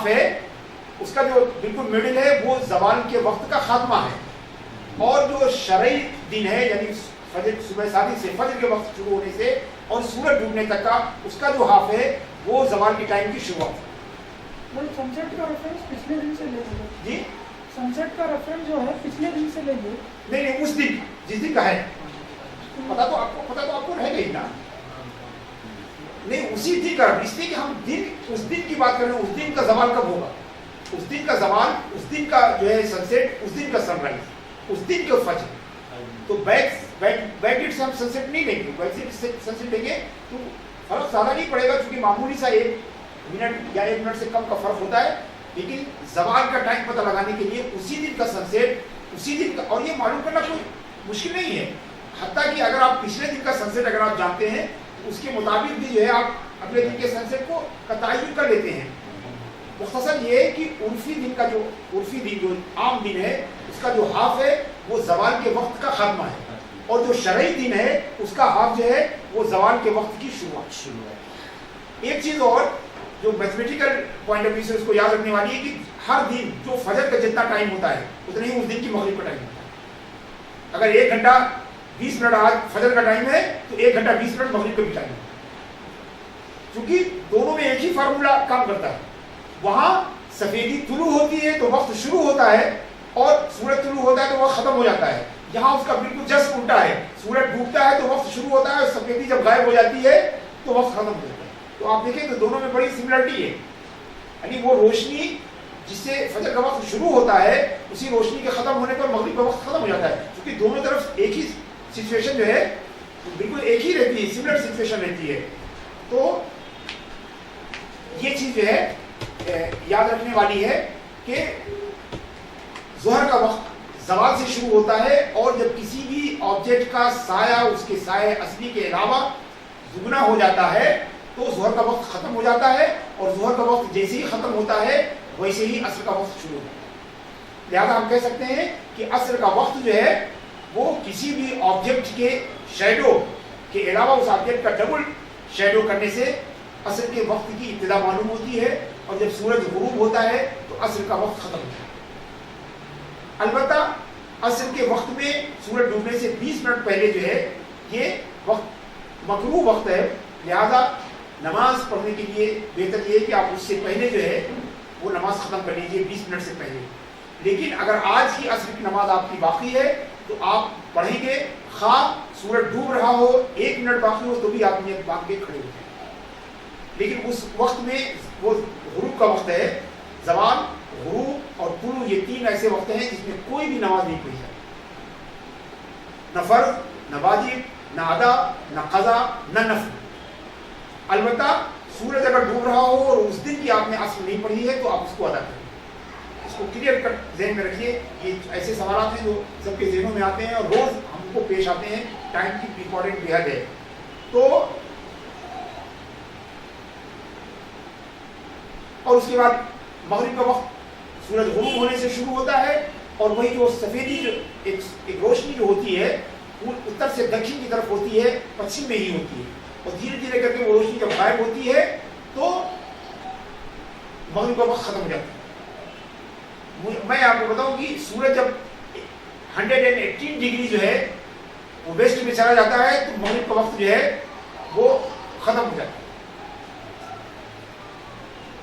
ہے اس کا جو بالکل مڈل ہے وہ زوال کے وقت کا خاتمہ ہے، اور جو شرعی دن ہے یعنی فجر صبح صادق سے فجر کے وقت شروع ہونے سے اور سورج ڈوبنے تک کا اس کا جو ہاف ہے وہ زوال کے ٹائم کی شروعات ہے۔ سن سیٹ کا ریفرنس پچھلے دن سے لے لیں جی سن سیٹ کا ریفرنس جو ہے پچھلے دن سے لے لیں، نہیں اس دن جس دن کا ہے پتا تو آپ کو رہے گا ہی نا، نہیں اسی دن کا، اس لیے کہ ہم دن اس دن کی بات کر رہے ہیں، اس دن کا زوال کب ہوگا، اس دن کا زوال، اس دن کا جو ہے سن سیٹ، اس دن کا سن رائز، اس دن کا فجر۔ تو بیک ڈیٹ سے ہم سن سیٹ نہیں لیں گے، بیک ڈیٹ سے سن سیٹ لیں گے تو فرق زیادہ نہیں پڑے گا، کیونکہ معمولی سا 1 منٹ یا 1 منٹ سے کم کا فرق ہوتا ہے، لیکن زوال کا ٹائم پتہ لگانے کے لیے اسی دن کا سن سیٹ، اسی دن کا، اور یہ معلوم کرنا کوئی مشکل نہیں ہے، حتیٰ کہ اگر آپ پچھلے دن کا سن سیٹ اگر آپ جانتے ہیں تو اس کے مطابق بھی جو ہے آپ اگلے دن کے سن سیٹ کو تعین کر لیتے ہیں۔ مختصر یہ ہے کہ عرفی دن جو عام دن ہے اس کا جو ہاف ہے وہ زوال کے وقت کا خاتمہ ہے، اور جو شرعی دن ہے اس کا ہاف جو ہے وہ زوال کے وقت کی شروعات ہے۔ ایک چیز اور جو میتھمیٹیکل پوائنٹ آف ویو سے اس کو یاد رکھنے والی ہے کہ ہر دن جو فجر کا جتنا ٹائم ہوتا ہے اتنا ہی اس دن کی مغرب کا ٹائم ہوتا ہے۔ اگر 1 گھنٹہ 20 منٹ آج فجر کا ٹائم ہے تو 1 گھنٹہ 20 منٹ مغرب کا بھی ٹائم ہے، کیونکہ دونوں میں ایک ہی فارمولا کام کرتا ہے۔ وہاں سفیدی طلوع ہوتی ہے تو وقت شروع ہوتا ہے، اور سورج طلوع ہوتا ہے تو وقت ختم ہو جاتا ہے۔ یہاں اس کا بالکل جسٹ الٹا ہے، سورج ڈوبتا ہے تو وقت شروع ہوتا ہے، اور سفیدی جب غائب ہو جاتی ہے تو وقت ختم ہو جاتا ہے۔ تو آپ دیکھیں تو دونوں میں بڑی سملرٹی ہے، یعنی وہ روشنی جس سے فجر کا وقت شروع ہوتا ہے اسی روشنی کے ختم ہونے پر مغرب کا وقت ختم ہو جاتا ہے، کیونکہ دونوں طرف ایک ہی سچویشن جو ہے بالکل ایک ہی رہتی ہے، سملر سچویشن رہتی ہے۔ تو یہ چیز جو ہے یاد رکھنے والی ہے کہ ظہر کا وقت زوال سے شروع ہوتا ہے، اور جب کسی بھی آبجیکٹ کا سایہ اس کے سائے اصلی کے علاوہ دگنا ہو جاتا ہے تو ظہر کا وقت ختم ہو جاتا ہے، اور ظہر کا وقت جیسے ہی ختم ہوتا ہے ویسے ہی عصر کا وقت شروع ہوتا ہے۔ لہذا ہم کہہ سکتے ہیں کہ عصر کا وقت جو ہے وہ کسی بھی آبجیکٹ کے شیڈو کے علاوہ اس آبجیکٹ کا ڈبل شیڈو کرنے سے عصر کے وقت کی ابتدا معلوم ہوتی ہے، اور جب سورج غروب ہوتا ہے تو عصر کا وقت ختم ہوتا ہے۔ البتہ عصر کے وقت میں سورج ڈوبنے سے 20 منٹ پہلے جو ہے یہ وقت مکروہ وقت ہے، لہذا نماز پڑھنے کے لیے بہتر یہ ہے کہ آپ اس سے پہلے جو ہے وہ نماز ختم کر لیجیے 20 منٹ سے پہلے۔ لیکن اگر آج کی عصر کی نماز آپ کی باقی ہے تو آپ پڑھیں گے، خواہ سورج ڈوب رہا ہو 1 منٹ باقی ہو تو بھی آپ نیت باندھ کے کھڑے ہو جائیں، لیکن اس وقت میں وہ غروب کا وقت ہے۔ زوال، غروب اور طلوع یہ 3 ایسے وقت ہیں جس میں کوئی بھی نماز نہیں پڑھی جائے، نہ فرض، نہ واجب، نہ ادا، نہ قضا، نہ نفل۔ البتہ سورج اگر ڈوب رہا ہو اور اس دن کی آپ نے عصر نہیں پڑھی ہے تو آپ اس کو ادا کریں، اس کو کلیئر کٹ ذہن میں رکھیے۔ یہ ایسے سوالات ہیں جو سب کے ذہنوں میں آتے ہیں اور روز ہم کو پیش آتے ہیں، ٹائم کی امپورٹنٹ بے حد ہے۔ تو اور اس کے بعد مغرب کا وقت سورج غروب ہونے سے شروع ہوتا ہے، اور وہی جو سفیدی جو ایک روشنی جو ہوتی ہے وہ اتر سے دکشن کی طرف ہوتی ہے، پچھم میں ہی ہوتی ہے، اور دھیرے دھیرے کر کے وہ روشنی جب غائب ہوتی ہے تو مغرب کا وقت ختم ہو جاتا ہے۔ میں آپ کو بتاؤں کہ سورج جب 118 ڈگری جو ہے وہ ویسٹ میں چلا جاتا ہے تو مغرب کا وقت جو ہے وہ ختم ہو جاتا ہے۔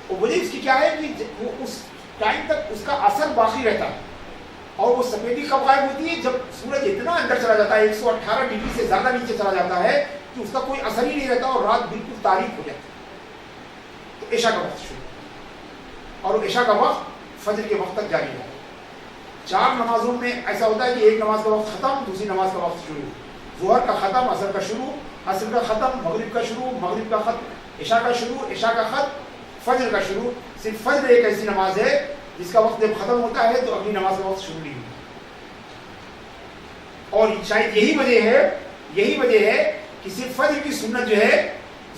اور وجہ اس کی کیا ہے کہ وہ اس ٹائم تک اس کا اثر باقی رہتا ہے، اور وہ سفیدی کب غائب ہوتی ہے جب سورج اتنا اندر چلا جاتا ہے، 118 ڈگری سے زیادہ نیچے چلا جاتا ہے کہ اس کا کوئی اثر ہی نہیں رہتا اور رات بالکل تاریک ہو جاتی ہے۔ تو عشاء کا وقت شروع، اور عشاء کا وقت فجر کے وقت تک جاری رہتا ہے۔ 4 نمازوں میں ایسا ہوتا ہے کہ ایک نماز کا وقت ختم، دوسری نماز کا وقت شروع، ظہر کا ختم، عصر کا شروع، عصر کا ختم، مغرب کا شروع، مغرب کا ختم، عشاء کا شروع، عشاء کا ختم، فجر کا شروع۔ صرف فجر ایک ایسی نماز ہے جس کا وقت جب ختم ہوتا ہے تو اگلی نماز کا وقت شروع نہیں ہوتا، اور شاید یہی وجہ ہے کہ صرف فجر کی سنت جو ہے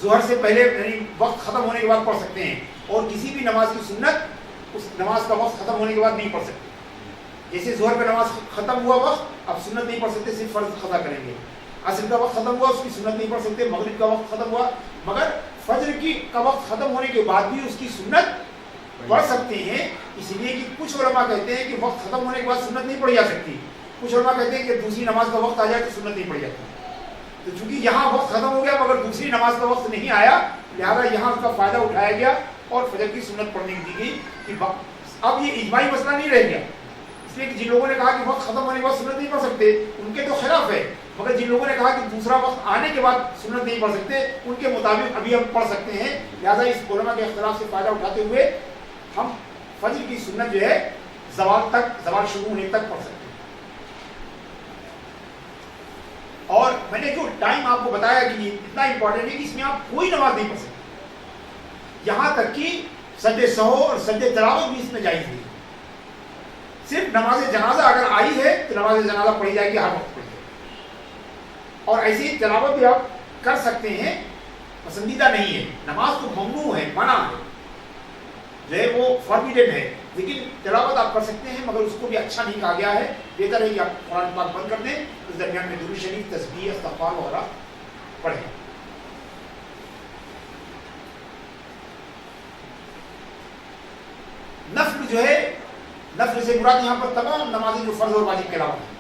ظہر سے پہلے یعنی وقت ختم ہونے کے بعد پڑھ سکتے ہیں، اور کسی بھی نماز کی سنت اس نماز کا وقت ختم ہونے کے بعد نہیں پڑھ سکتے۔ جیسے ظہر کا نماز ختم ہوا وقت، اب سنت نہیں پڑھ سکتے، صرف فرض قضا کریں گے۔ عصر کا وقت ختم ہوا، اس کی سنت نہیں پڑھ سکتے، مغرب کا وقت ختم ہوا، مگر فجر کا وقت ختم ہونے کے بعد بھی اس کی سنت पढ़ सकते हैं, इसलिए कि कुछ उलमा कहते हैं कि वक्त खत्म होने के बाद सुन्नत नहीं पढ़ी जा सकती, कुछ उलमा कहते हैं कि दूसरी नमाज का वक्त आ जाए तो सुन्नत नहीं पढ़ी जाती। तो चूंकि यहाँ वक्त खत्म हो गया मगर दूसरी नमाज का वक्त नहीं आया, लिहाजा यहाँ उसका फायदा उठाया गया और फजर की सुन्नत पढ़ने की दी गई कि अब ये इजमाई मसला नहीं रह गया। इसलिए कि जिन लोगों ने कहा कि वक्त खत्म होने के बाद सुन्नत नहीं पढ़ सकते, उनके तो खिलाफ है, मगर जिन लोगों ने कहा कि दूसरा वक्त आने के बाद सुन्नत नहीं पढ़ सकते, उनके मुताबिक अभी हम पढ़ सकते हैं। लिहाजा इस उलमा के इख्तिलाफ से फायदा उठाते हुए हम फजर की सुन्नत जो है ज़वाल शुरू होने तक पढ़ सकते हैं। और मैंने जो टाइम आपको बताया कि इतना इंपॉर्टेंट है कि इसमें आप कोई नमाज नहीं पढ़ सकते, यहाँ तक कि सज्जे सहू और सज्जे तिलावत भी इसमें जायज़ नहीं। सिर्फ नमाज जनाजा अगर आई है तो नमाज जनाजा पढ़ी जाएगी, हर वक्त पढ़ी जाएगी। और ऐसी तिलावत भी आप कर सकते हैं, पसंदीदा नहीं है। नमाज तो ममनू है, मना है, जो है वो फॉरबिडेन है, लेकिन तिलावत आप कर सकते हैं, मगर उसको भी अच्छा नहीं कहा गया है। बेहतर है कि आप कुरान पाक बंद कर दें, इस दरमियान में दुरूद शरीफ, तस्बीह, इस्तिग़फ़ार वगैरह पढ़ें। नफ्ल जो है, नफ्ल से मुराद यहाँ पर तमाम नमाजें जो फर्ज और वाजिब के अलावा है।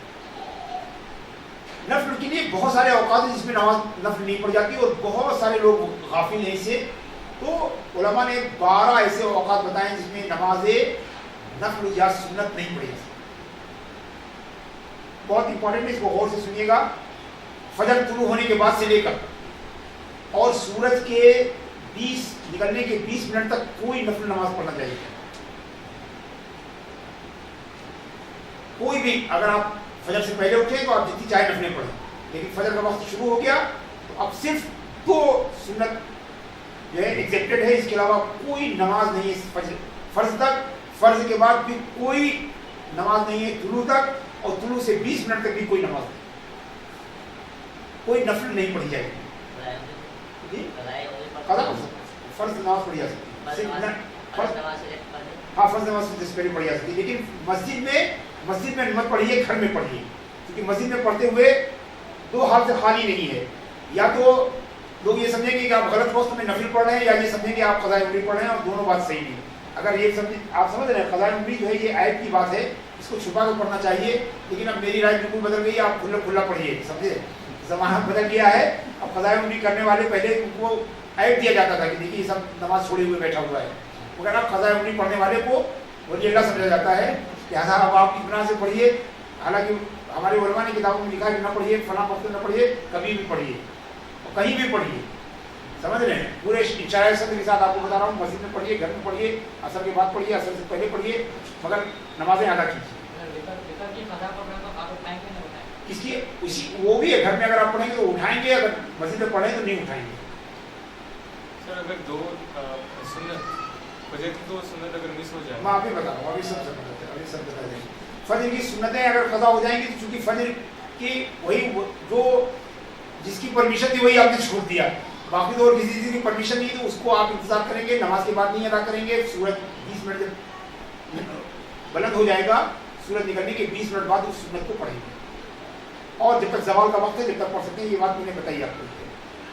नफ्ल के लिए बहुत सारे औकात हैं जिसमें नमाज नफ्ल नहीं पढ़ जाती और बहुत सारे लोग गाफिल हैं इससे। तो उलमा ने 12 ऐसे औकात बताए जिसमें नमाज नफ्ल या सुन्नत नहीं पढ़ी जाती। बहुत इंपॉर्टेंट है, इसको गौर से सुनिएगा। फजर तुलू होने के बाद से लेकर और सूरज के 20 निकलने के 20 मिनट तक कोई नफल नमाज पढ़ना चाहिए। कोई भी, अगर आप फजर से पहले उठे तो आप जितनी चाहे नफलें पढ़ें, लेकिन फजर का वक्त शुरू हो गया तो अब सिर्फ 2 सुन्नत जो है एक्सेप्टेड है, इसके अलावा कोई नमाज नहीं है फर्ज तक। फर्ज के बाद भी कोई नमाज नहीं है तुलू तक, और तुलू से 20 मिनट तक भी कोई नमाज नहीं, कोई नफल नहीं पढ़ी जाएगी। फर्ज नमाज पढ़ी जा सकती है, हाँ फर्ज नमाज से पहले पढ़ी जा सकती है, लेकिन मस्जिद में मत पढ़िए, घर में पढ़िए, क्योंकि मस्जिद में पढ़ते हुए 2 हाल से खाली नहीं है। या तो लोग ये समझेंगे कि आप गलत वक्त में नफिल पढ़ रहे हैं, या ये समझेंगे आप क़ज़ाए उम्री पढ़ रहे हैं, और दोनों बात सही नहीं। अगर ये आप समझ रहे हैं क़ज़ाए उम्री जो है ये आयत की बात है, इसको छुपा कर पढ़ना चाहिए, लेकिन अब मेरी राय बिल्कुल बदल गई, आप खुला पढ़िए, समझे, ज़माना बदल गया है। अब क़ज़ाए उम्री करने वाले पहले उनको आयत दिया जाता था कि देखिए ये सब नमाज छोड़े हुए बैठा हुआ है, मगर अब क़ज़ाए उम्री पढ़ने वाले को वली अल्लाह समझा जाता है। लिहाजा अब आप इतना से पढ़िए, हालांकि हमारे उलमा ने किताबों में लिखा है कि ना पढ़िए, फलां वक्त न पढ़िए, कभी भी पढ़िए और कहीं भी पढ़िए, समझ रहे हैं। पूरे इशारे शब्द के साथ आपको बता रहा हूँ, मस्जिद में पढ़िए, घर में पढ़िए, असर के बाद पढ़िए, असर से पहले पढ़िए, मगर नमाजें अदा कीजिए। इसकी उसी वो भी है, घर में अगर आप पढ़ेंगे तो उठाएंगे, अगर मस्जिद में पढ़ें तो नहीं उठाएंगे। सर अगर 2 सुन्नत फजर की 2 सुन्नत अगर मिस हो जाए, मैं अभी बता रहा हूँ, अभी सब बता देंगे। फजर की सुन्नतें अगर क़ज़ा हो जाएंगी तो चूंकि फजर की वही जो जिसकी परमिशन थी वही आपने छोड़ दिया, बाकी तो और किसी चीज़ की परमिशन नहीं, तो उसको आप इंतजार करेंगे, नमाज के बाद नहीं अदा करेंगे। सूरज 20 मिनट जब बुलंद हो जाएगा, सूरज निकलने के 20 मिनट बाद उस सुन्नत को पढ़ेंगे, और जब तक ज़वाल का वक्त है जब तक पढ़ सकते हैं। ये बात मैंने बताई आपको,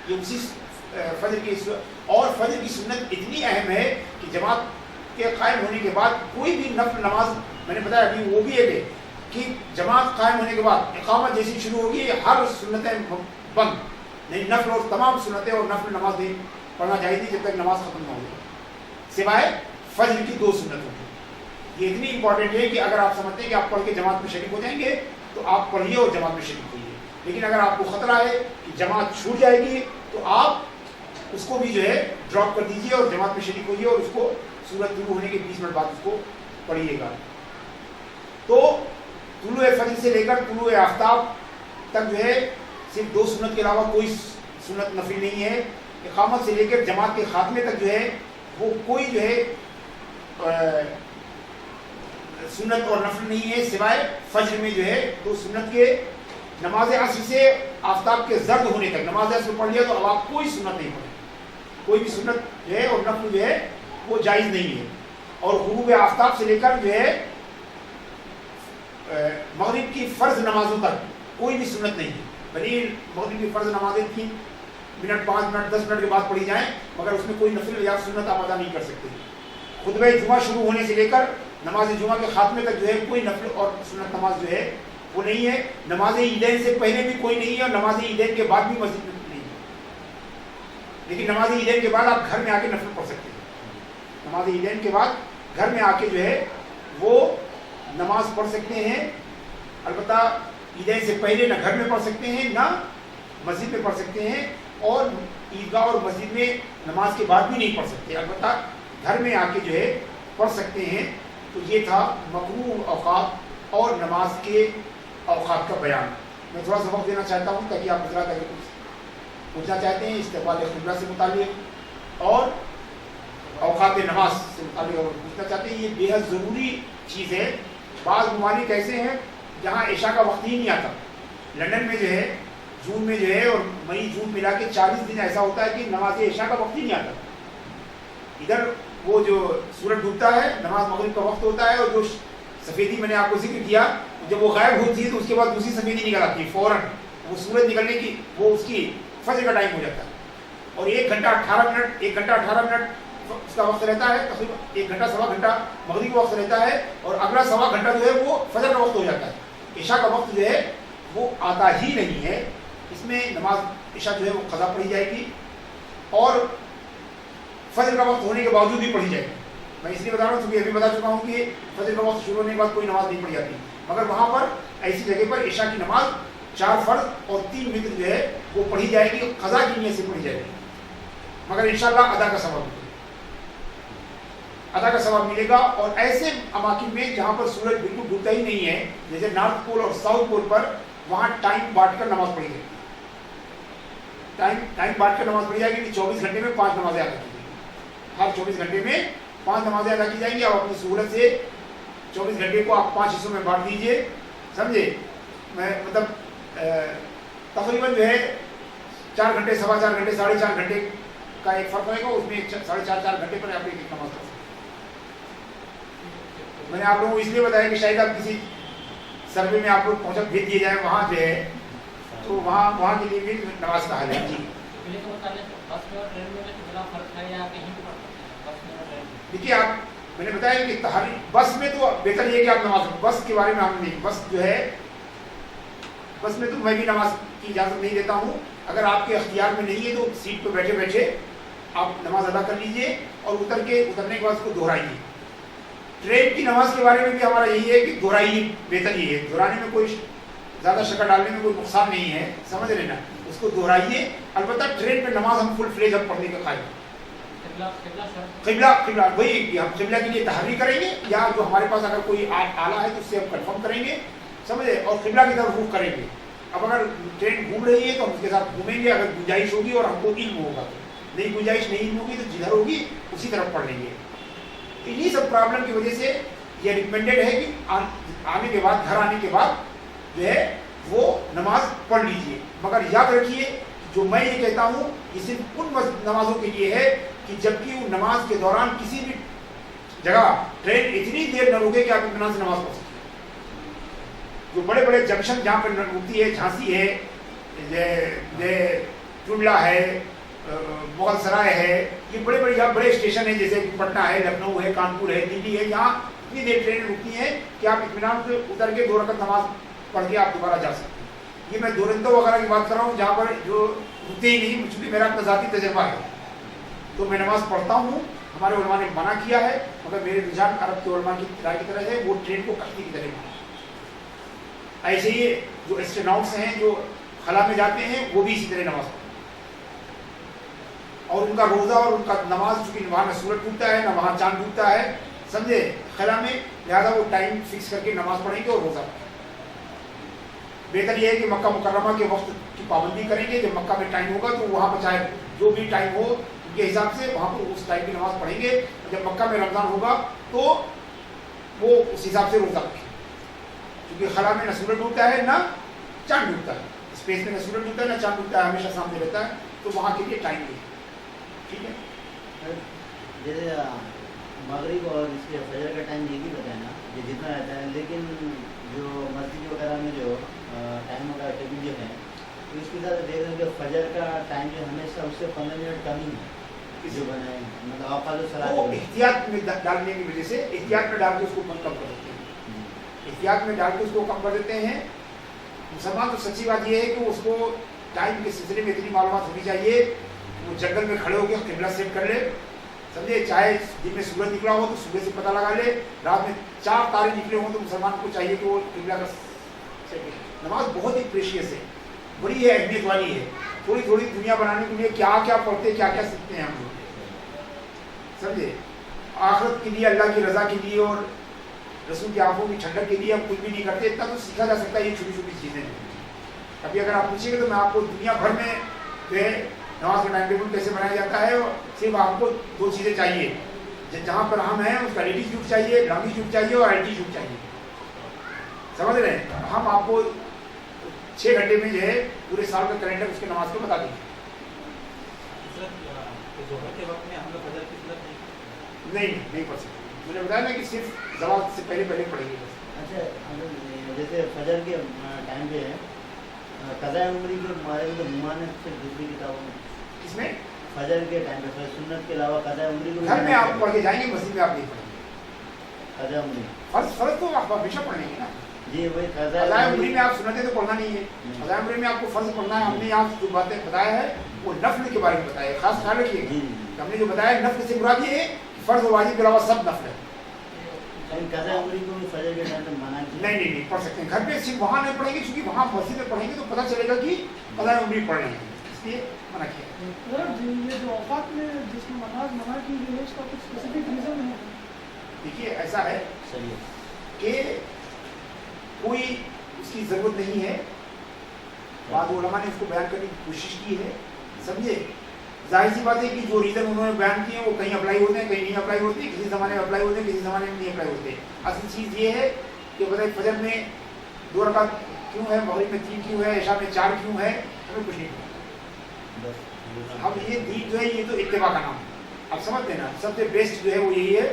ये उसी फजर की और फजर की सुन्नत इतनी अहम है कि जमात के कायम होने के बाद कोई भी नफल नमाज, मैंने बताया अभी वो भी है कि जमात कायम होने के बाद इकामत जैसी शुरू होगी हर सुन्नतें बंद नहीं, नफल और तमाम सुन्नतें और नफल नमाज नहीं पढ़ना चाहिए जब तक नमाज खत्म ना हो जाए, सिवाय फजर की 2 सुन्नतों की। ये इतनी इंपॉर्टेंट है कि अगर आप समझते हैं कि आप पढ़ के जमात में शरीक हो जाएंगे तो आप पढ़िए और जमात में शरीक होइए, लेकिन अगर आपको खतरा है कि जमात छूट जाएगी तो आप उसको भी जो है ड्रॉप कर दीजिए और जमात में शरीक होइए, और उसको सूरज तुलू होने के 20 मिनट बाद उसको पढ़िएगा। तो तुलू फजर से लेकर तुलू आफ्ताब तक जो है सिर्फ 2 सुन्नत के अलावा कोई सुन्नत नफिल नहीं है। इकामत से लेकर जमात के खात्मे तक जो है वो कोई जो है सुन्नत और नफिल नहीं है, सिवाय फजर में जो है 2 सुन्नत के। नमाज असर से आफ्ताब के जर्द होने तक नमाज असर पढ़ लिया तो अब आप कोई सुन्नत नहीं पढ़े, कोई भी सुन्नत जो है और नफल जो है वो जायज़ नहीं है। और गुरूब आफ्ताब से लेकर जो है मगरिब की फ़र्ज नमाजों तक कोई भी सुन्नत नहीं है, भले मगरिब की फ़र्ज नमाजें 3 मिनट 5 मिनट 10 मिनट के बाद पढ़ी जाएं, मगर उसमें कोई नफिल या सुन्नत आप अदा नहीं कर सकते। खुतबा जुमा शुरू होने से लेकर नमाज जुमा के खात्मे तक जो है कोई नफल और सुन्नत नमाज जो है वो नहीं है। नमाज ईदैन से पहले भी कोई नहीं है और नमाज ईदैन के बाद भी मस्जिद में नहीं है। लेकिन नमाज ईदैन के बाद आप घर में आके नफल पढ़ सकते हैं। नमाज ईदैन के बाद घर में आके जो है वो नमाज पढ़ सकते हैं। अलबत्ता ईदैन से पहले ना घर में पढ़ सकते हैं ना मस्जिद में पढ़ सकते हैं और ईदगाह और मस्जिद में नमाज के बाद भी नहीं पढ़ सकते, अलबत्ता घर में आके जो है पढ़ सकते हैं। तो ये था मकरूह औकात और नमाज के औकात का बयान। मैं थोड़ा सबक देना चाहता हूँ ताकि आप हजरात अगर कुछ पूछना चाहते हैं इस्तेक़बाल क़िबला से मुताल्लिक़ और औकात नमाज से मुताल्लिक़ अगर पूछना चाहते हैं, ये बेहद ज़रूरी चीज़ है। बाज़ ममालिक ऐसे हैं जहाँ इशा का वक्त ही नहीं आता। लंदन में जो है जून में जो है और मई जून मिला के 40 दिन ऐसा होता है कि नमाज इशा का वक्त ही नहीं आता। इधर वो जो सूरज डूबता है नमाज मगरिब का वक्त होता है और जो सफ़ेदी मैंने आपको जिक्र किया जब वो गायब होती है तो उसके बाद दूसरी सफ़ेदी निकल आती है फ़ौरन। वो सूरज निकलने की वो उसकी फजर का टाइम हो जाता है और 1 घंटा 18 मिनट उसका वक्त रहता है। तकरीबन 1 घंटा सवा घंटा मगरिब का वक्त रहता है और अगला सवा घंटा जो है वो फजर का वक्त हो जाता है। इशा का वक्त जो है वो आता ही नहीं है। इसमें नमाज इशा जो है वो क़ज़ा पढ़ी जाएगी और फजर का वक्त होने के बावजूद भी पढ़ी जाएगी। मैं इसलिए बता रहा हूँ क्योंकि अभी बता चुका हूँ कि फजर का वक्त शुरू होने के बाद कोई नमाज नहीं पढ़ी जाती, मगर वहाँ पर ऐसी जगह पर इशा की नमाज 4 फ़र्ज़ और 3 वित्र जो है वो पढ़ी जाएगी, क़ज़ा की नीयत से पढ़ी जाएगी, मगर इंशाअल्लाह अदा का सवाब मिलेगा। और ऐसे अमाकिन में जहाँ पर सूरज बिल्कुल डूबता ही नहीं है, जैसे नॉर्थ पोल और साउथ पोल पर, वहाँ टाइम बांट कर नमाज पढ़ी जाएगी। टाइम बांट कर नमाज पढ़ी जाएगी कि 24 घंटे में 5 नमाजें अदा की जाएंगी। हर 24 घंटे में 5 नमाजें अदा की जाएंगी। आप अपनी सहूलत से 24 घंटे को आप 5 हिस्सों में बांट दीजिए, समझे। मैं मतलब तकरीबन जो है 4 घंटे, सवा 4 घंटे, 4.5 घंटे का एक फ़र्क रहेगा। उसमें 4.5 घंटे पर आप एक नमाज पढ़ सकते। मैंने आप लोगों को इसलिए बताया कि शायद आप किसी सर्वे में आप लोग पहुँचा भेज दिए जाए वहाँ जो है, तो वहाँ के लिए भी नमाज का हाल है। जी देखिए, आप मैंने बताया कि बस में तो बेहतर ये है कि आप नमाज, बस के बारे में हम नहीं, बस जो है बस में तो मैं भी नमाज की इजाज़त नहीं देता हूँ। अगर आपके अख्तियार में नहीं है तो सीट पर बैठे बैठे आप नमाज अदा कर लीजिए और उतरने के बाद उसको दोहराइए। ट्रेन की नमाज के बारे में भी हमारा यही है कि दोहराइए, बेहतर ये है। दोहराने में कोई ज़्यादा शक्कर डालने में कोई नुकसान नहीं है, समझ लेना, उसको दोहराइए। अलबत्ता ट्रेन में नमाज हम फुल फ्लेज हम पढ़ने का खाएँ। क़िबला वही हम क़िबला के लिए तहरी करेंगे या जो हमारे पास अगर कोई आला है तो उससे हम कन्फर्म करेंगे, समझे, और क़िबला की तरफ रुख करेंगे। अब अगर ट्रेन घूम रही है तो हम उसके साथ घूमेंगे, अगर गुंजाइश होगी और हमको इल्म होगा तो, नहीं गुंजाइश नहीं होगी तो जिधर होगी उसी तरफ पढ़ लेंगे। इन्हीं सब प्रॉब्लम की वजह से ये रिकमेंडेड है कि आने के बाद, घर आने के बाद जो है वो नमाज पढ़ लीजिए। मगर याद रखिए, जो मैं ये कहता हूँ ये सिर्फ उन नमाजों के लिए है कि जबकि वो नमाज के दौरान किसी भी जगह ट्रेन इतनी देर न रुके कि आप इत्मीनान से नमाज पढ़ सकें। जो बड़े बड़े जंक्शन जहाँ पर रुकती है, झांसी है, टुंडला है, मुगल सराय है, ये बड़े स्टेशन हैं, जैसे पटना है, लखनऊ है, कानपुर है, दिल्ली है, यहाँ इतनी देर ट्रेन रुकती है कि आप इत्मीनान से उतर के 2 रकात नमाज पढ़ के आप दोबारा जा सकते हैं। ये मैं दुरंतो वगैरह की बात कर रहा हूँ जहाँ पर जो रुकते ही नहीं, चूँकि मेरा अपना ज़ाती तजर्बा है तो मैं नमाज पढ़ता हूँ। हमारे उलमा ने मना किया है, मगर मेरे रुझान अरब के उलमा की राय की तरह है, वो ट्रेन को कश्ती की तरह माना। ऐसे ही जो एस्ट्रोनॉट्स हैं जो खला में जाते हैं वो भी इसी तरह नमाज पढ़ते हैं। और उनका रोज़ा और उनका नमाज, चूँकि वहाँ न सूरज डूबता है न वहाँ चाँद डूबता है, समझे, खला में, लिहाजा वो टाइम फिक्स करके नमाज पढ़ेंगे और रोज़ा पढ़ेंगे। बेहतर ये है कि मक्का मुकर्रमा के वक्त की पाबंदी करेंगे। जब मक्का में टाइम होगा तो वहाँ पर चाहे जो भी टाइम हो उनके हिसाब से वहाँ पर उस टाइम की नमाज पढ़ेंगे। जब मक्का में रमज़ान होगा तो वो उस हिसाब से रोज़ा रखेंगे, क्योंकि खला में न सूरज डूबता है न चाँद डूबता है, स्पेस में न सूरज डूबता है न चाँद डूबता है, हमेशा सामने रहता है, तो वहाँ के लिए टाइम नहीं है। ठीक है, जैसे मगरिब और इसके फजर का टाइम ये भी बताया ना, ये जितना रहता है, लेकिन जो मस्जिद वगैरह में जो टाइम का टेबल जो है, तो इसके साथ देख रहे हैं कि फजर का टाइम जो हमेशा उससे 15 मिनट कम ही है, जो बनाए मतलब औकात सलाह वो एहतियात में डालने की वजह से एहतियात में डाल के उसको कम कर देते हैं, एहतियात में डाल के उसको कम कर देते हैं। मुसलमान तो सच्ची बात ये है कि उसको टाइम के सिलसिले में इतनी मालूमात होनी चाहिए, वो जंगल में खड़े होकर किबला सेट कर ले, समझे, चाहे दिन में सूरज निकला हो तो सुबह से पता लगा ले, रात में 4 तारे निकले हों तो मुसलमान को चाहिए कि वो किबला का नमाज बहुत ही प्रेशियस है, बड़ी है, अहमियत वाली है। थोड़ी थोड़ी दुनिया बनाने के लिए क्या क्या पढ़ते, क्या क्या सीखते हैं हम लोग, समझे, आखिरत के लिए, अल्लाह की रजा के लिए और रसूल की आंखों की ठंडक के लिए हम कुछ भी नहीं करते। इतना तो सीखा जा सकता है, ये छोटी छोटी चीज़ें हैं। अभी अगर आप पूछिएगा तो मैं आपको दुनिया भर में जो है नमाज का टाइम टेबल कैसे बनाया जाता है, और सिर्फ आपको 2 चीज़ें चाहिए, जहाँ पर हम हैं उसका एल्टीट्यूड चाहिए, लॉन्गिट्यूड चाहिए और एल्टीट्यूड चाहिए, समझ रहे हैं। हम आपको 6 घंटे में जो है पूरे साल का कैलेंडर उसके नमाज को बता देंगे। नहीं पढ़ सकते, मुझे बताया ना कि सिर्फ ज़वाल से पहले पढ़ेंगे बस। अच्छा, जैसे फजर के टाइम पे है कज़ा उम्री के बारे में तो मुमानत से दूसरी किताबों में इसमें फजर के टाइम पे सुन्नत के अलावा कज़ा उम्री को घर में आप पढ़ के जाएंगे, मस्जिद में आप नहीं पढ़ेंगे। कज़ा उम्री फर्ज तो आप हमेशा पढ़ेंगे ना जी, वही कज़ा उम्री में आप सुन्नतें तो पढ़ना नहीं है, कज़ा उम्री में आपको फर्ज पढ़ना है। हमने यहाँ जो बातें बताया है वो नफ्ल के बारे में बताया है, खास ख्याल रखिए। हमने जो बताया नफ्ल से मुराद ये है कि फर्ज और वाजिब के अलावा सब नफ्ल है। कज़ा उम्री को भी फजर के टाइम पे माना नहीं पढ़ सकते हैं, घर पे सिर्फ वहाँ नहीं पढ़ेंगे, क्योंकि वहाँ मस्जिद में पढ़ेंगे तो पता चलेगा कि कज़ा उम्री पढ़ रहे हैं, इसलिए मना किया। ये जो औकात में जिसमें नमाज मना की गई है इसका कुछ स्पेसिफिक रीज़न है? देखिए ऐसा है सही कि कोई उसकी ज़रूरत नहीं है, बाद उलमा ने उसको बयान करने की कोशिश की है, समझे। जाहिर सी बात है कि जो रीज़न उन्होंने बयान किए हैं वो कहीं अप्लाई होते हैं, कहीं नहीं अप्लाई होते, किसी ज़माने में अप्लाई होते हैं, किसी ज़माने में नहीं अप्लाई होते। असल चीज़ ये है कि बताइए फजर में 2 रकात क्यों है, मगरिब में 3 क्यों है, इशा में 4 क्यों है, हमें कुछ नहीं पता। अब ये दीन जो है ये तो इत्तिबा का नाम है, आप समझते हैं ना। सबसे बेस्ट जो है वो यही है,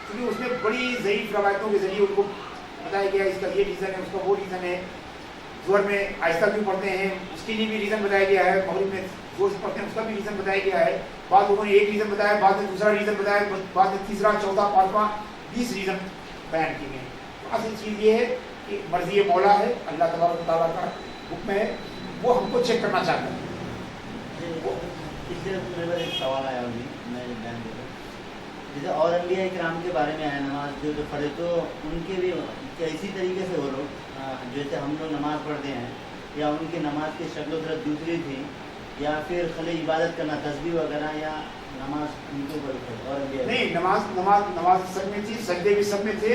क्योंकि उसमें बड़ी ज़ईफ़ रवायतों के ज़रिए उनको बताया गया इसका ये रीज़न है, उसका वो रीज़न है। ज़ोहर में आहिस्ता क्यों पढ़ते हैं उसके लिए भी रीज़न बताया गया है, मगरिब में ज़ोर से पढ़ते हैं उसका भी रीज़न बताया गया है। बाद लोगों ने एक रीज़न बताया, बाद में दूसरा रीज़न बताया, बाद में तीसरा, चौथा, 5वां, 20 रीज़न बयान किए गए। तो असल चीज़ ये है कि मर्ज़ी मौला है, अल्लाह तबारक व तआला का हुक्म है, वो हमको चेक करना चाहता है। इससे मेरे पास एक सवाल आया अभी, मैं बयान देता हूँ। जैसे और अम्बिया इकराम के बारे में आया नमाज जो पढ़े, तो उनके भी इसी तरीके से वो लोग जैसे हम लोग नमाज़ पढ़ते हैं, या उनकी नमाज की शक्ल सूरत दूसरी थी, या फिर खाली इबादत करना तस्बीह वगैरह, या नमाज उनके ऊपर और नहीं, नमाज सब में थी, सजदे भी सब में थे,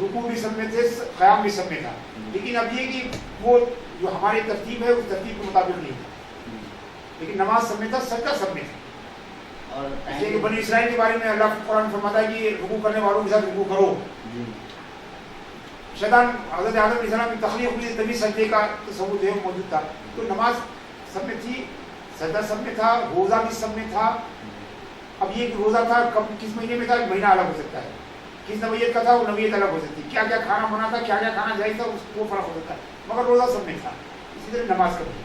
रुकू भी सब में थे, क़याम भी सब में था। लेकिन अब ये कि वो जो हमारी तरतीब है उस तरतीब के मुताबिक नहीं था, लेकिन नमाज सब में था, सजदा सब में था। और जैसे कि बनी इसराइल के बारे में अल्लाह कुरान फरमाता है कि रुकू करने वालों के साथ रुकू करो। शैतान हज़रत आदम अलैहिस्सलाम की तख़लीक़ हुई तभी सजदे का तसव्वुर जो है मौजूद था। तो नमाज सब में थी, सजदा सब में था, रोज़ा भी सब में था। अब ये रोज़ा था कब किस महीने में था, महीना अलग हो सकता है, किस नबीयत का था वो नबीयत अलग हो सकती है, क्या क्या खाना बना था, क्या क्या खाना जायज़ था वो फ़र्क हो सकता है, मगर रोज़ा सब में था। इसी तरह नमाज का भी,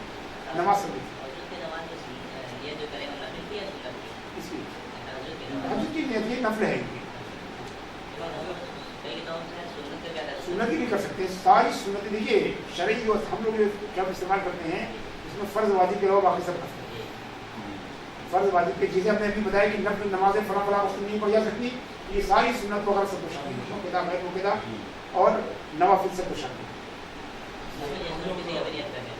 नमाज सब में थी। ये नफल है, सुन्नती भी कर सकते हैं, सारी सुन्नतें। देखिए शरई जो हम लोग क्या इस्तेमाल करते हैं उसमें फ़र्ज़ वाजिब के अलावा बाकी सब नफल है। फ़र्ज़ वाजिब के चीज़ें हमने अभी बताया कि नफल नमाज़ें फला वक्त नहीं पढ़ी जा सकती, ये सारी सुन्नत वगैरह सब कुछ शामिल है, मुक़द्दा गैर मुक़द्दा और नवाफिल सब कुछ शामिल है।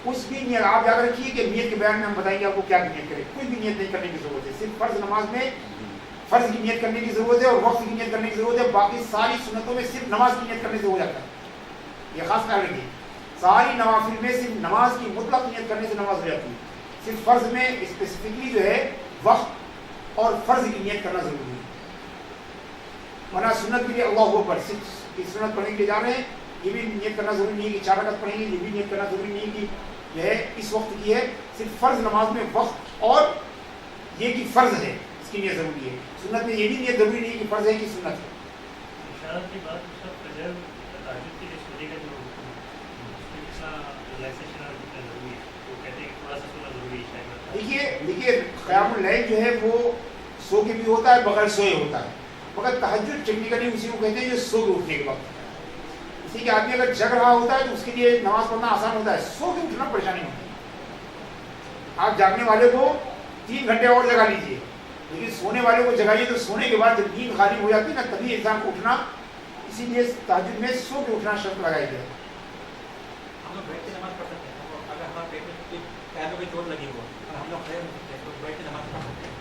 कुछ भी नियत आप याद रखिए कि नियत के बयान में हम बताएंगे आपको क्या नियत करें, कुछ भी नियत नहीं करने की ज़रूरत है। सिर्फ फ़र्ज़ नमाज में फ़र्ज़ की नियत करने की ज़रूरत है और वक्त की नियत करने की ज़रूरत है, बाकी सारी सुन्नतों में सिर्फ नमाज की नियत करने से हो जाता है। ये खास ख्याल रखिए, सारी नवाफिल में सिर्फ नमाज की मुतलक नियत करने से नमाज हो जाती है। सिर्फ फ़र्ज़ में स्पेसिफिकली जो है वक्त और फ़र्ज़ की नियत करना ज़रूरी है, वरना सुन्नत के लिए अल्लाहु अकबर सिर्फ इस सुन्नत पढ़ने के लिए जा रहे हैं, ये भी नियत करना ज़रूरी नहीं है कि 4 रकात पढ़ेंगे, ये भी नियत करना ज़रूरी नहीं है कि जो है इस वक्त की है। सिर्फ फ़र्ज़ नमाज में वक्त और ये कि फ़र्ज़ है इसकी नियत ज़रूरी है। सुन्नत में ये भी नियत ज़रूरी नहीं है कि फ़र्ज़ है कि सुन्नत है। इशारत की बात सब फजर ताजुद के लिए सोने का जो उसमें कितना रिलैक्सेशन और कितना ज़रूरी है, वो कहते हैं कि थोड़ा सा सोना ज़रूरी है शायद। देखिए क़यामुल लैल जो है वो सो के भी होता है, बगैर सोए होता है। मगर तहज्जुद टेक्निकली उसी को कहते हैं जो सो के उठने के वक्त। इसी के आदमी अगर जग रहा होता है तो उसके लिए नमाज पढ़ना आसान होता है, सो के उठना परेशानी होती है। आप जागने वाले को 3 घंटे और जगा लीजिए, लेकिन सोने वाले को जगाइए तो सोने के बाद जब नींद खाली हो जाती है ना, तभी इंसान को उठना, इसीलिए तहज्जुद में सो के उठना शर्त लगाई गई। हम लोग बैठ के नमाज पढ़ सकते हैं, अगर हमारे पेट में पैरों में चोट लगी हो और हम लोग खड़े हो सकते हैं तो बैठ के नमाज पढ़ सकते हैं।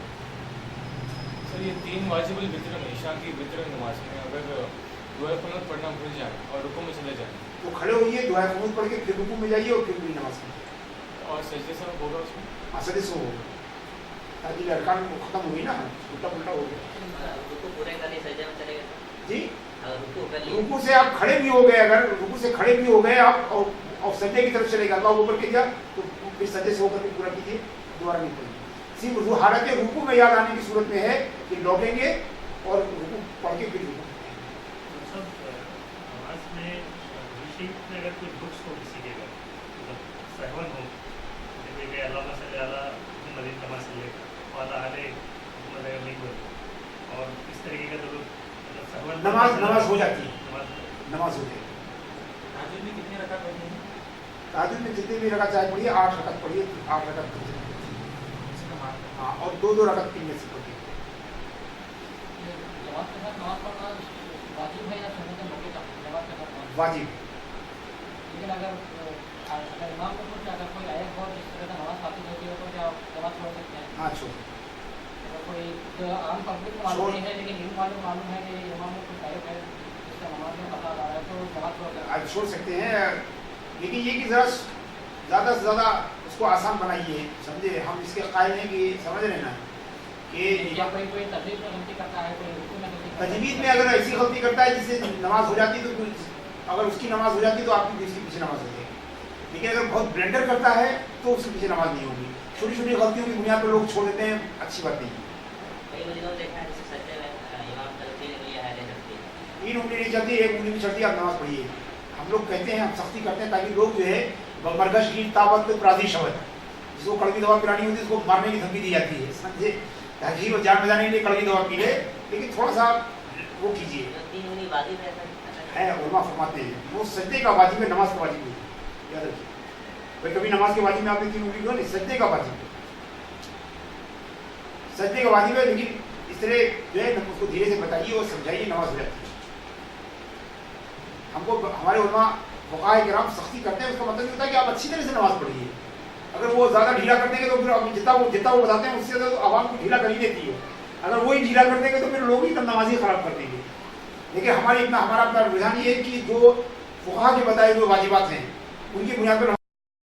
सर ये 3 वाजिबुल वित्र में, ईशा की वित्र नमाज में अगर दुआ कुनूत पढ़ना भूल जाए और रुकू में चले जाए तो खड़े होइए, दुआ कुनूत पढ़ के फिर रुकू में जाइए और फिर पूरी नमाज पढ़िए और सजदे से होगा उसमें असद सो हो, ताकि अरकान को खत्म हुई ना, उल्टा पुल्टा हो गया। रुकू पूरे कर लिए सजदे में चले गए जी, अगर रुकू कर लिए रुकू से आप खड़े भी हो गए, अगर रुकू से खड़े भी हो गए आप और सजदे की तरफ चले गए, अल्लाह ऊपर किया तो फिर सजदे से होकर के पूरा कीजिए, दोबारा नहीं पढ़िए। सिर्फ हालत रुकू में याद आने की सूरत में है कि लौटेंगे और रुकू पढ़ के फिर रुकू। सब नमाज में शीट में अगर कोई बुक्स हो किसी के घर, मतलब सहवन हो, जैसे कि अल्लाह सल्ली अला मदीन कमा सल्ले वाला अले मतलब अगर नहीं बोलते और इस तरीके का तो मतलब सहवन नमाज हो जाती है, नमाज नमाज हो जाती है। ताजुद में कितने रकात पढ़नी है? ताजुद में जितने भी रकात चाहे पढ़िए, 8 रकात पढ़िए, 8 रकात पढ़िए। हाँ, और 2-2 रकात 3 में से पढ़िए। जमात के साथ नमाज पढ़ना वाजिब है या सुन्नत है मौके का? जमात के साथ नमाज वाजिब। लेकिन अगर इमाम को कुछ अगर कोई आयत हो जिस तरह का नमाज हासिल होती है तो क्या जमात पढ़ सकते हैं? हाँ, छोड़ अगर कोई जो आम पब्लिक को मालूम नहीं है लेकिन इन वालों को मालूम है कि इमाम में कुछ आयत है जिसका नमाज में पता आ रहा है तो जमात पढ़ सकते हैं। आज छोड़ सकते हैं, लेकिन ये कि ज़रा ज़्यादा से ज़्यादा उसको आसान बनाइए, समझे। हम इसके कायल हैं कि समझ रहे ना कि या कोई तजवीज़ में गलती करता है, कोई रुकू में गलती करता है। तजवीज़ में अगर ऐसी गलती करता है जिससे नमाज हो जाती तो अगर उसकी नमाज हो जाती तो आपकी भी उसके पीछे नमाज हो जाएगी, लेकिन अगर बहुत ब्लेंडर करता है तो उसके पीछे नमाज नहीं होगी। छोटी छोटी गलतियों की बुनियाद पर लोग छोड़ देते हैं, अच्छी बात नहीं है। कई मस्जिदों में देखा है जैसे सजदे में इमाम गलती नहीं है नहीं सकती 3 उंगली नहीं चलती, 1 उंगली भी चलती, आप नमाज पढ़िए। हम लोग कहते हैं, हम सख्ती करते हैं ताकि लोग जो है मरगश की तावत प्राजी शब्द, जिसको कड़वी दवा पिलानी होती है उसको मारने की धमकी दी जाती है, समझे। ताकि वो जान बचाने के लिए कड़वी दवा पी ले, लेकिन थोड़ा सा वो कीजिए। 3 उंगली वाजिब है उलमा फरमाते हैं वो सजदे का वाजिब है, नमाज का वाजिब नहीं, याद रखिए। भाई कभी नमाज के वाजिब में आपने 3 उंगली नहीं, सजदे का वाजिब है, सजदे का वाजिब है। लेकिन इस तरह जो है उसको धीरे से बताइए और समझाइए, नमाज हो जाती है। हमको हमारे उलमा फुक़हा किराम सख्ती करते हैं, उसका मतलब ये होता है कि आप अच्छी तरह से नमाज पढ़िए। अगर वो ज़्यादा ढीला कर देंगे तो फिर आप जितना वो बताते हैं उससे तो आवाम को ढीला कर ही देती है। अगर वही ढीला कर देंगे तो फिर लोग ही तब नमाज़ी ख़राब कर देंगे। लेकिन हमारा अपना रुझान ये है कि जो फुक़हा के बताए हुए वाजिबात हैं उनकी बुनियाद पर